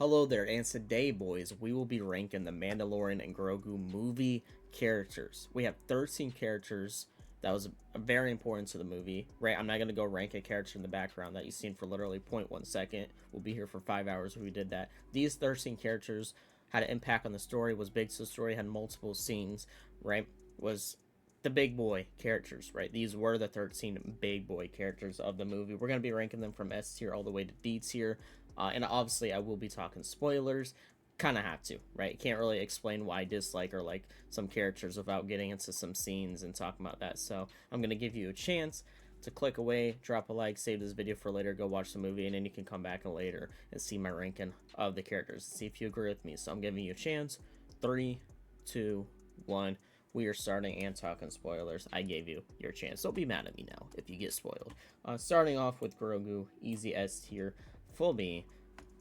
Hello there, and today, boys, we will be ranking the Mandalorian and Grogu movie characters. We have 13 characters. That was very important to the movie, right? I'm not going to go rank a character in the background that you've seen for literally 0.1 second. We'll be here for 5 hours if we did that. These 13 characters had an impact on the story, was big to the story, had multiple scenes, right? Was the big boy characters, right? These were the 13 big boy characters of the movie. We're going to be ranking them from S tier all the way to D tier. And obviously, I will be talking spoilers. Kind of have to, right? Can't really explain why I dislike or like some characters without getting into some scenes and talking about that. So I'm going to give you a chance to click away, drop a like, save this video for later, go watch the movie, and then you can come back later and see my ranking of the characters. See if you agree with me. So I'm giving you a chance. 3, 2, 1. We are starting and talking spoilers. I gave you your chance. Don't be mad at me now if you get spoiled. Starting off with Grogu, easy S tier. Full B.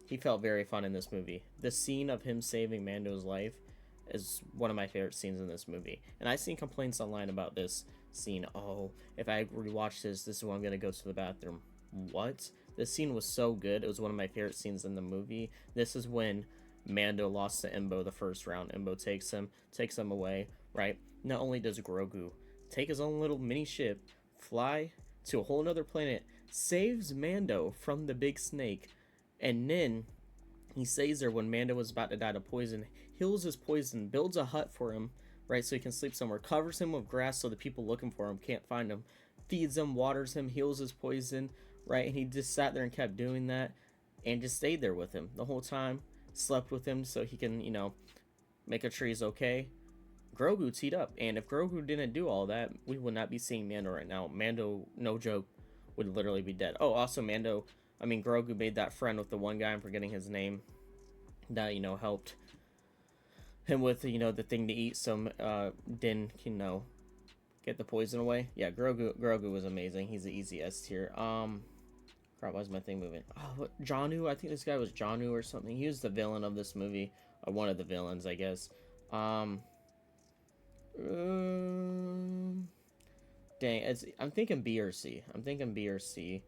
He felt very fun in this movie. The scene of him saving Mando's life is one of my favorite scenes in this movie. And I've seen complaints online about this scene. Oh, if I rewatch this is when I'm going to go to the bathroom. What? This scene was so good. It was one of my favorite scenes in the movie. This is when Mando lost to Embo the first round. Embo takes him away, right? Not only does Grogu take his own little mini ship, fly to a whole nother planet, saves Mando from the big snake, and then he stays there when Mando was about to die to poison, heals his poison, builds a hut for him, right, so he can sleep somewhere, covers him with grass so the people looking for him can't find him, feeds him, waters him, heals his poison, right, and he just sat there and kept doing that, and just stayed there with him the whole time, slept with him so he can, make sure he's okay. Grogu teed up, and if Grogu didn't do all that, we would not be seeing Mando right now. Mando, no joke, would literally be dead. Oh, also Grogu made that friend with the one guy, I'm forgetting his name, that, helped him with, the thing to eat, so, Din, get the poison away. Yeah, Grogu was amazing. He's the easy S tier. Crap, why is my thing moving? Oh, what, Janu? I think this guy was Janu or something. He was the villain of this movie, or one of the villains, I guess. Dang, I'm thinking B or C. I'm thinking B or C.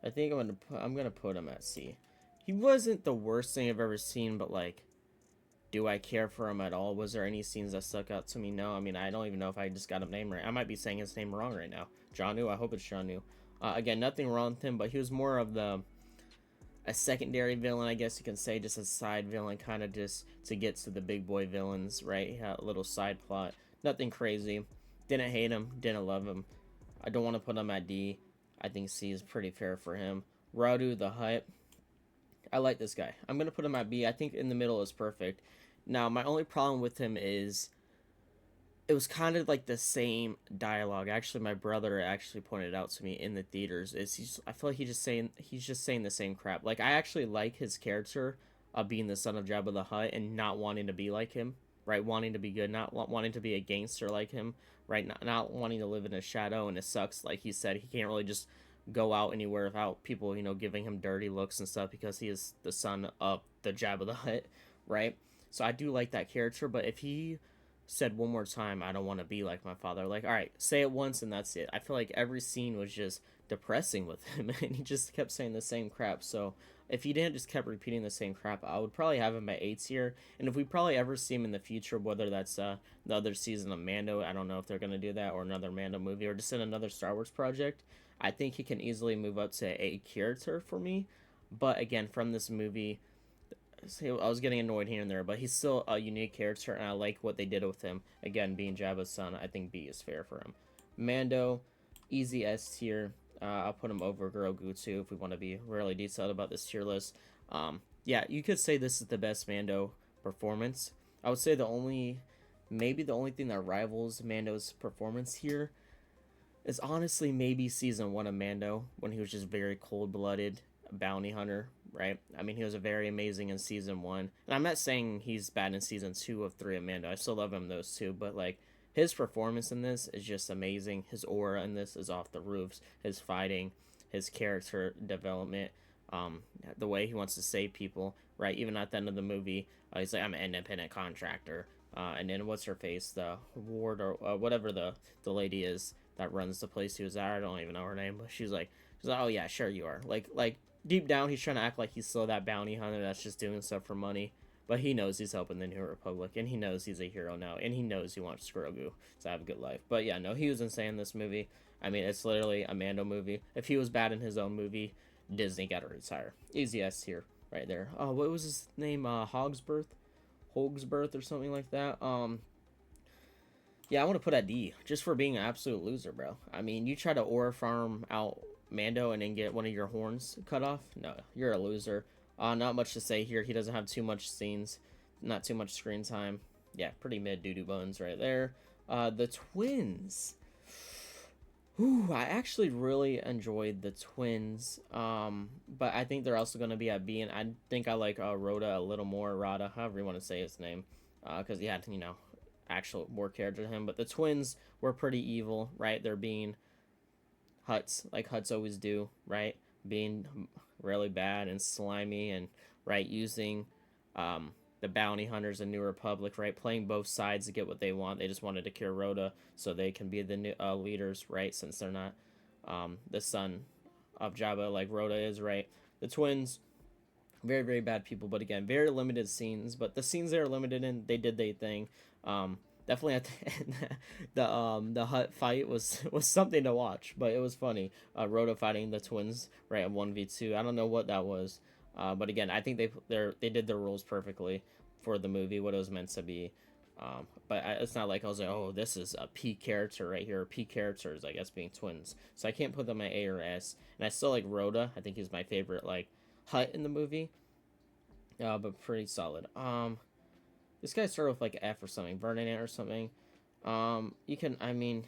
I think I'm gonna put him at C. He wasn't the worst thing I've ever seen, but like, do I care for him at all? Was there any scenes that stuck out to me? No. I mean, I don't even know if I just got his name right. I might be saying his name wrong right now. Janu. I hope it's Janu. Again, nothing wrong with him, but he was more of a secondary villain, I guess you can say, just a side villain, kind of just to get to the big boy villains, right? He had a little side plot. Nothing crazy. Didn't hate him. Didn't love him. I don't want to put him at D. I think C is pretty fair for him. Radu the Hutt. I like this guy. I'm going to put him at B. I think in the middle is perfect. Now, my only problem with him is it was kind of like the same dialogue. Actually, my brother actually pointed out to me in the theaters. I feel like he's just saying the same crap. Like, I actually like his character of being the son of Jabba the Hutt and not wanting to be like him, right? Wanting to be good, not wanting to be a gangster like him, right? Not wanting to live in his shadow. And it sucks, like he said, he can't really just go out anywhere without people, giving him dirty looks and stuff because he is the son of the Jabba the Hutt, right? So I do like that character, but if he said one more time, I don't want to be like my father, like, all right, say it once and that's it. I feel like every scene was just depressing with him and he just kept saying the same crap. So if he didn't just kept repeating the same crap, I would probably have him at A tier. And if we probably ever see him in the future, whether that's the other season of Mando, I don't know if they're going to do that, or another Mando movie, or just in another Star Wars project, I think he can easily move up to A character for me. But again, from this movie, I was getting annoyed here and there, but he's still a unique character, and I like what they did with him. Again, being Jabba's son, I think B is fair for him. Mando, easy S tier. I'll put him over Grogu too if we want to be really detailed about this tier list. Yeah, you could say this is the best Mando performance. I would say maybe the only thing that rivals Mando's performance here is honestly maybe season 1 of Mando, when he was just very cold-blooded bounty hunter, right? I mean, he was a very amazing in season 1, and I'm not saying he's bad in season 2 of 3 of Mando. I still love him those two, but like, his performance in this is just amazing. His aura in this is off the roofs. His fighting, his character development, the way he wants to save people, right? Even at the end of the movie, he's like, I'm an independent contractor. And then what's her face? The ward, or whatever the lady is that runs the place he was at. I don't even know her name, but she's like, oh yeah, sure you are. Like deep down, he's trying to act like he's still that bounty hunter that's just doing stuff for money. But he knows he's helping the New Republic, and he knows he's a hero now, and he knows he wants Grogu to have a good life. But yeah, no, he was insane in this movie. I mean, it's literally a Mando movie. If he was bad in his own movie, Disney got to retire. Easy S here, right there. Oh, what was his name? Hogsworth or something like that. Yeah, I want to put a D just for being an absolute loser, bro. I mean, you try to aura farm out Mando and then get one of your horns cut off. No, you're a loser. Not much to say here. He doesn't have too much scenes, not too much screen time. Yeah, pretty mid doo-doo bones right there. The twins. Ooh, I actually really enjoyed the twins. But I think they're also going to be at B, and I think I like Rhoda a little more. Rada, however you want to say his name, because he had, actual more character to him. But the twins were pretty evil, right? They're being Huts, like Huts always do, right? Being really bad and slimy, and right, using the bounty hunters in New Republic, right? Playing both sides to get what they want. They just wanted to cure Rhoda so they can be the new leaders, right? Since they're not the son of Jabba like Rhoda is, right? The twins, very, very bad people, but again, very limited scenes. But the scenes they were limited in, they did their thing. Definitely at the end, the Hut fight was something to watch, but it was funny. Rhoda fighting the twins right at 1v2. I don't know what that was, but again, I think they did the rules perfectly for the movie, what it was meant to be. But it's not like I was like, oh, this is a P character right here. P characters, I guess, being twins. So I can't put them at A or S. And I still like Rhoda. I think he's my favorite like Hut in the movie. But pretty solid. This guy started with like F or something, Ferdinand or something. You can, I mean,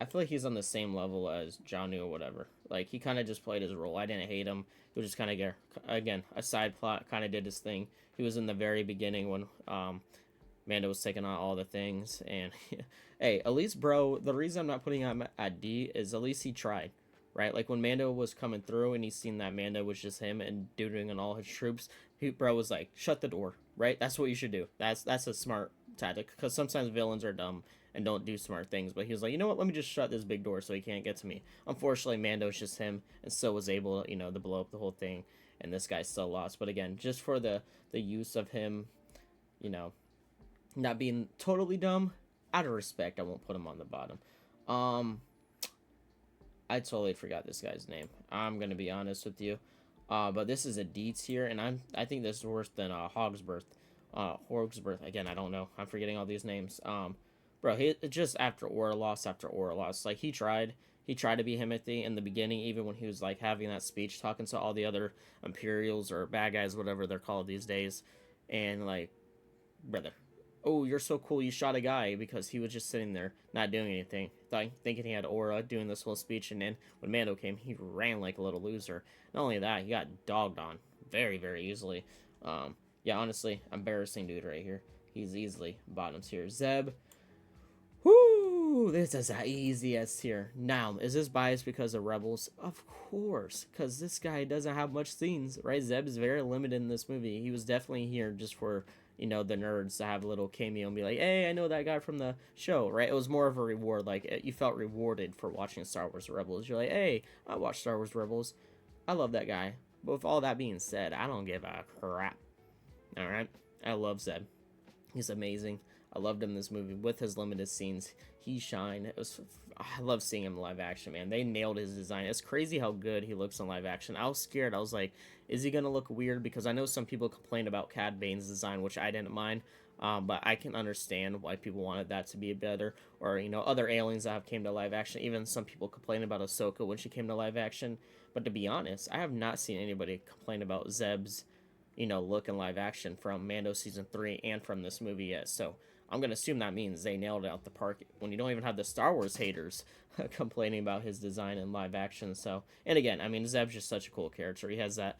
I feel like he's on the same level as Janu or whatever. Like he kind of just played his role. I didn't hate him. He was just kind of again a side plot. Kind of did his thing. He was in the very beginning when Mando was taking on all the things. And hey, at least, bro, the reason I'm not putting him at D is at least he tried, right? Like when Mando was coming through and he seen that Mando was just him and doing on all his troops, bro was like, shut the door, right? That's what you should do. That's a smart tactic, because sometimes villains are dumb and don't do smart things. But he was like, you know what? Let me just shut this big door so he can't get to me. Unfortunately, Mando's just him and still was able, to blow up the whole thing. And this guy still lost. But again, just for the use of him, you know, not being totally dumb, out of respect, I won't put him on the bottom. I totally forgot this guy's name. I'm gonna be honest with you. But this is a D tier, and I think this is worse than Hogsworth. Hogsworth, again, I don't know. I'm forgetting all these names. Bro, he just after loss after loss. Like he tried to be Himothy in the beginning, even when he was like having that speech talking to all the other Imperials or bad guys, whatever they're called these days, and like, brother, oh, you're so cool, you shot a guy, because he was just sitting there not doing anything, thinking he had aura, doing this whole speech. And then when Mando came, he ran like a little loser. Not only that, he got dogged on very, very easily. Yeah, honestly, embarrassing dude right here. He's easily bottoms here. Zeb, whoo, this is the easiest here. Now, is this biased because of Rebels? Of course, because this guy doesn't have much scenes, right? Zeb is very limited in this movie. He was definitely here just for the nerds to have a little cameo and be like, hey, I know that guy from the show, right? It was more of a reward. Like, you felt rewarded for watching Star Wars Rebels. You're like, hey, I watched Star Wars Rebels. I love that guy. But with all that being said, I don't give a crap. All right? I love Zeb. He's amazing. I loved him in this movie with his limited scenes. He shined. I love seeing him in live action, man. They nailed his design. It's crazy how good he looks in live action. I was scared. I was like, is he going to look weird? Because I know some people complained about Cad Bane's design, which I didn't mind. But I can understand why people wanted that to be better. Or, other aliens that have came to live action. Even some people complained about Ahsoka when she came to live action. But to be honest, I have not seen anybody complain about Zeb's, look in live action from Mando Season 3 and from this movie yet. So I'm going to assume that means they nailed it out the park when you don't even have the Star Wars haters complaining about his design in live action. So, and again, I mean, Zeb's just such a cool character. He has that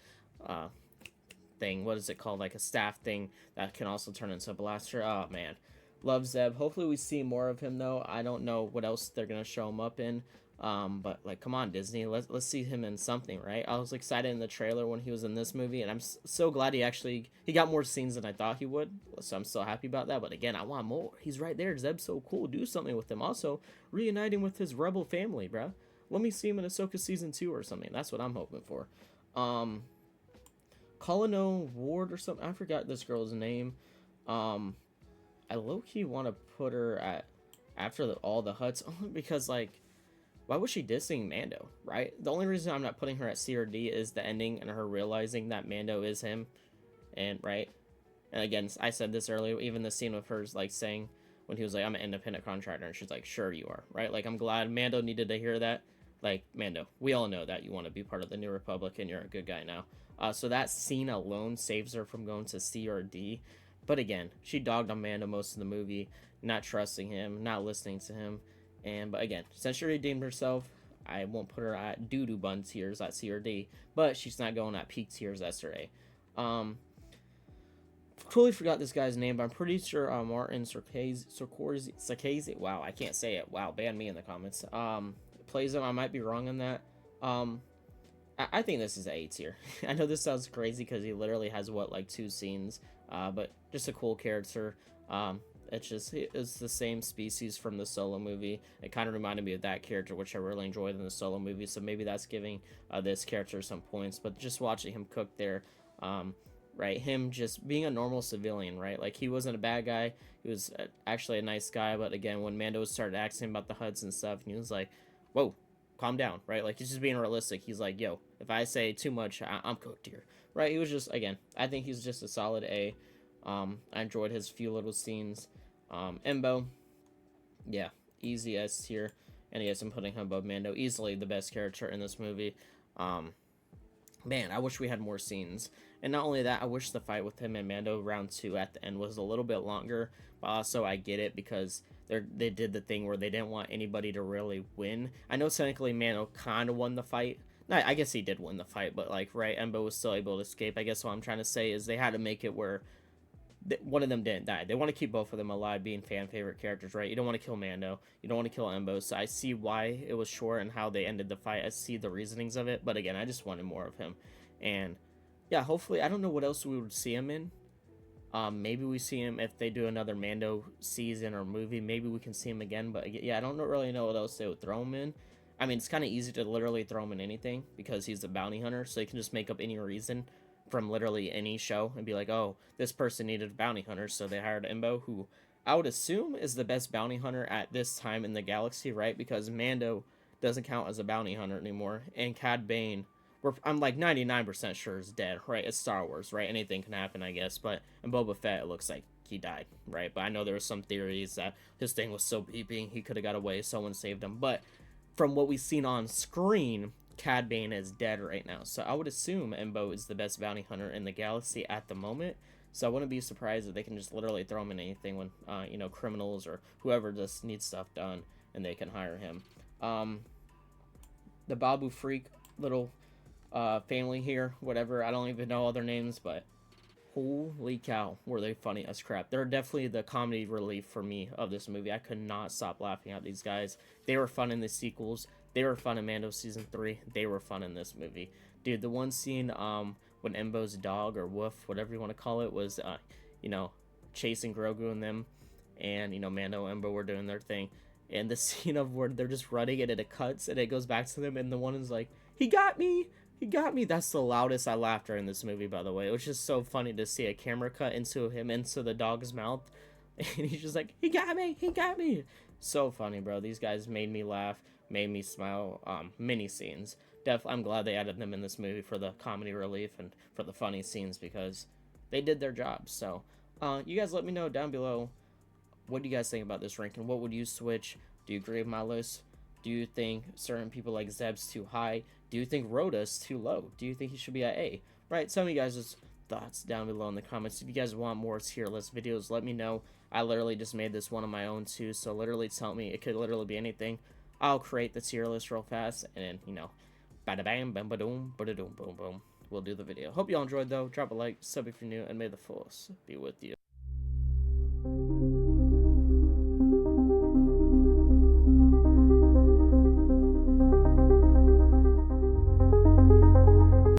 thing, what is it called? Like a staff thing that can also turn into a blaster. Oh, man. Love Zeb. Hopefully we see more of him, though. I don't know what else they're going to show him up in. But like, come on, Disney, let's see him in something, right? I was excited in the trailer when he was in this movie, and I'm so glad he got more scenes than I thought he would. So I'm so happy about that. But again, I want more. He's right there. Zeb's so cool. Do something with him. Also, reuniting with his rebel family, bro. Let me see him in Ahsoka season 2 or something. That's what I'm hoping for. Colino Ward or something. I forgot this girl's name. Um, I low key want to put her at after all the Huts only because like why was she dissing Mando, right? The only reason I'm not putting her at C or D is the ending and her realizing that Mando is him, and right. And again, I said this earlier. Even the scene with hers like saying when he was like, "I'm an independent contractor," and she's like, "Sure you are," right? Like I'm glad Mando needed to hear that. Like Mando, we all know that you want to be part of the New Republic and you're a good guy now. So that scene alone saves her from going to C or D. But again, she dogged on Mando most of the movie, not trusting him, not listening to him. But again, since she redeemed herself, I won't put her at doo-doo bun tiers at C or D, but she's not going at peak tiers S or A. Totally forgot this guy's name, but I'm pretty sure Martin Scorsese. Wow, I can't say it. Wow, ban me in the comments. Plays him. I might be wrong on that. I think this is A tier. I know this sounds crazy because he literally has what like 2 scenes, but just a cool character. It's the same species from the Solo movie. It kind of reminded me of that character, which I really enjoyed in the Solo movie. So maybe that's giving this character some points. But just watching him cook there, right? Him just being a normal civilian, right? Like he wasn't a bad guy. He was actually a nice guy. But again, when Mando started asking him about the Huts and stuff, and he was like, "Whoa, calm down," right? Like he's just being realistic. He's like, "Yo, if I say too much, I'm cooked here," right? He was just again, I think he's just a solid A. I enjoyed his few little scenes. Embo, yeah, easy S tier. And yes, I'm putting him above Mando. Easily the best character in this movie. Man, I wish we had more scenes. And not only that, I wish the fight with him and Mando round 2 at the end was a little bit longer. But also, I get it because they did the thing where they didn't want anybody to really win. I know technically Mando kind of won the fight. No, I guess he did win the fight, but like, right, Embo was still able to escape. I guess what I'm trying to say is they had to make it where one of them didn't die. They want to keep both of them alive, being fan favorite characters, right? You don't want to kill Mando, you don't want to kill Embo. So I see why it was short and how they ended the fight. I see the reasonings of it, but again, I just wanted more of him. And yeah, hopefully, I don't know what else we would see him in. Maybe we see him if they do another Mando season or movie. Maybe we can see him again. But yeah, I don't really know what else they would throw him in. I mean, it's kind of easy to literally throw him in anything because he's a bounty hunter, so you can just make up any reason from literally any show and be like, oh, this person needed a bounty hunter, so they hired Embo, who I would assume is the best bounty hunter at this time in the galaxy, right? Because Mando doesn't count as a bounty hunter anymore, and Cad Bane, I'm like 99% sure is dead, right? It's Star Wars, right? Anything can happen, I guess. But in Boba Fett, it looks like he died, right? But I know there were some theories that his thing was so beeping he could have got away, someone saved him. But from what we've seen on screen, Cad Bane is dead right now. So I would assume Embo is the best bounty hunter in the galaxy at the moment. So I wouldn't be surprised if they can just literally throw him in anything when, criminals or whoever just needs stuff done and they can hire him. The Babu Freak little family here, whatever, I don't even know all their names, but holy cow, were they funny as crap. They're definitely the comedy relief for me of this movie. I could not stop laughing at these guys. They were fun in the sequels. They were fun in Mando Season 3. They were fun in this movie. Dude, the one scene when Embo's dog, or wolf, whatever you want to call it, was, chasing Grogu and them, and, Mando and Embo were doing their thing. And the scene of where they're just running and it cuts and it goes back to them and the one is like, he got me! He got me. That's the loudest I laughed during this movie, by the way. It was just so funny to see a camera cut into him, into the dog's mouth. And he's just like, he got me. He got me. So funny, bro. These guys made me laugh, made me smile. Mini scenes. I'm glad they added them in this movie for the comedy relief and for the funny scenes because they did their job. So, you guys let me know down below. What do you guys think about this ranking? What would you switch? Do you agree with my list? Do you think certain people like Zeb's too high? Do you think Rhoda's too low? Do you think he should be at A? Right, tell me guys' thoughts down below in the comments. If you guys want more tier list videos, let me know. I literally just made this one of my own too, so literally tell me. It could literally be anything. I'll create the tier list real fast, and bada bam, bam, ba-doom, ba-da-doom, boom, boom. We'll do the video. Hope y'all enjoyed though. Drop a like, sub if you're new, and may the force be with you.